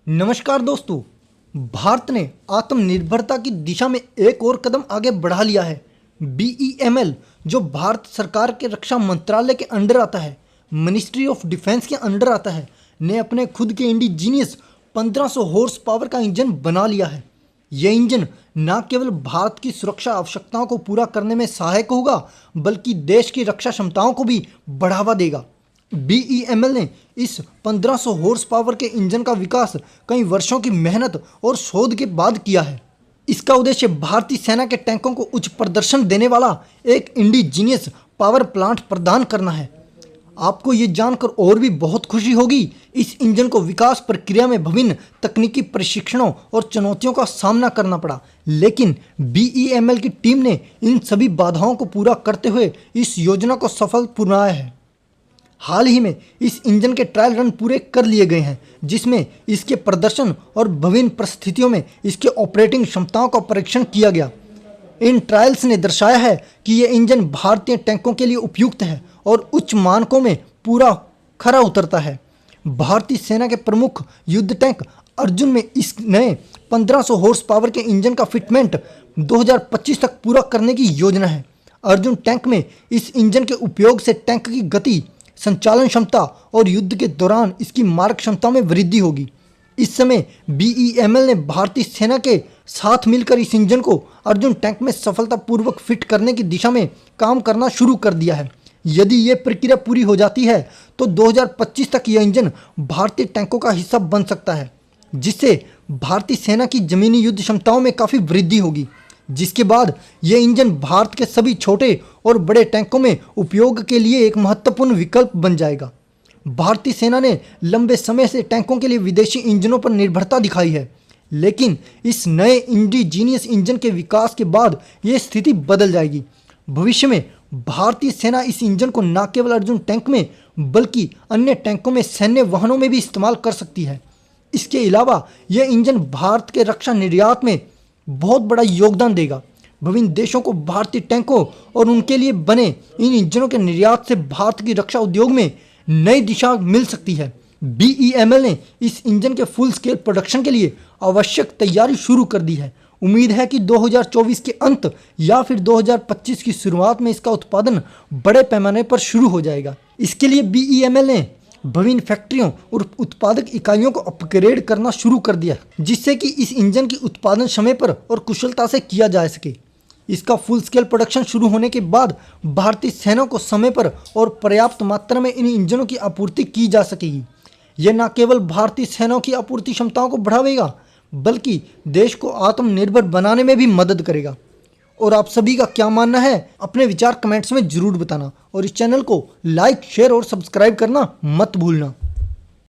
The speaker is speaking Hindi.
नमस्कार दोस्तों। भारत ने आत्मनिर्भरता की दिशा में एक और कदम आगे बढ़ा लिया है। BEML, जो भारत सरकार के रक्षा मंत्रालय के अंडर आता है, मिनिस्ट्री ऑफ डिफेंस के अंडर आता है, ने अपने खुद के इंडिजीनियस 1500 हॉर्स पावर का इंजन बना लिया है। यह इंजन न केवल भारत की सुरक्षा आवश्यकताओं को पूरा करने में सहायक होगा, बल्कि देश की रक्षा क्षमताओं को भी बढ़ावा देगा। BEML ने इस 1500 हॉर्स पावर के इंजन का विकास कई वर्षों की मेहनत और शोध के बाद किया है। इसका उद्देश्य भारतीय सेना के टैंकों को उच्च प्रदर्शन देने वाला एक इंडिजीनियस पावर प्लांट प्रदान करना है। आपको ये जानकर और भी बहुत खुशी होगी, इस इंजन को विकास प्रक्रिया में विभिन्न तकनीकी प्रशिक्षणों और चुनौतियों का सामना करना पड़ा, लेकिन BEML की टीम ने इन सभी बाधाओं को पूरा करते हुए इस योजना को सफल बनाया है। हाल ही में इस इंजन के ट्रायल रन पूरे कर लिए गए हैं, जिसमें इसके प्रदर्शन और विभिन्न परिस्थितियों में इसके ऑपरेटिंग क्षमताओं का परीक्षण किया गया। इन ट्रायल्स ने दर्शाया है कि यह इंजन भारतीय टैंकों के लिए उपयुक्त है और उच्च मानकों में पूरा खरा उतरता है। भारतीय सेना के प्रमुख युद्ध टैंक अर्जुन में इस नए 1500 हॉर्स पावर के इंजन का फिटमेंट 2025 तक पूरा करने की योजना है। अर्जुन टैंक में इस इंजन के उपयोग से टैंक की गति, संचालन क्षमता और युद्ध के दौरान इसकी मारक क्षमता में वृद्धि होगी। इस समय BEML ने भारतीय सेना के साथ मिलकर इस इंजन को अर्जुन टैंक में सफलतापूर्वक फिट करने की दिशा में काम करना शुरू कर दिया है। यदि ये प्रक्रिया पूरी हो जाती है तो 2025 तक यह इंजन भारतीय टैंकों का हिस्सा बन सकता है, जिससे भारतीय सेना की जमीनी युद्ध क्षमताओं में काफ़ी वृद्धि होगी। जिसके बाद यह इंजन भारत के सभी छोटे और बड़े टैंकों में उपयोग के लिए एक महत्वपूर्ण विकल्प बन जाएगा। भारतीय सेना ने लंबे समय से टैंकों के लिए विदेशी इंजनों पर निर्भरता दिखाई है, लेकिन इस नए इंडिजीनियस इंजन के विकास के बाद यह स्थिति बदल जाएगी। भविष्य में भारतीय सेना इस इंजन को न केवल अर्जुन टैंक में बल्कि अन्य टैंकों में, सैन्य वाहनों में भी इस्तेमाल कर सकती है। इसके अलावा यह इंजन भारत के रक्षा निर्यात में बहुत बड़ा योगदान देगा। विभिन्न देशों को भारतीय टैंकों और उनके लिए बने इन इंजनों के निर्यात से भारत की रक्षा उद्योग में नई दिशा मिल सकती है। BEML ने इस इंजन के फुल स्केल प्रोडक्शन के लिए आवश्यक तैयारी शुरू कर दी है। उम्मीद है कि 2024 के अंत या फिर 2025 की शुरुआत में इसका उत्पादन बड़े पैमाने पर शुरू हो जाएगा। इसके लिए BEML ने विभिन्न फैक्ट्रियों और उत्पादक इकाइयों को अपग्रेड करना शुरू कर दिया, जिससे कि इस इंजन की उत्पादन समय पर और कुशलता से किया जा सके। इसका फुल स्केल प्रोडक्शन शुरू होने के बाद भारतीय सेना को समय पर और पर्याप्त मात्रा में इन इंजनों की आपूर्ति की जा सकेगी। यह न केवल भारतीय सेना की आपूर्ति क्षमताओं को बढ़ावेगा, बल्कि देश को आत्मनिर्भर बनाने में भी मदद करेगा। और आप सभी का क्या मानना है, अपने विचार कमेंट्स में जरूर बताना और इस चैनल को लाइक, शेयर और सब्सक्राइब करना मत भूलना।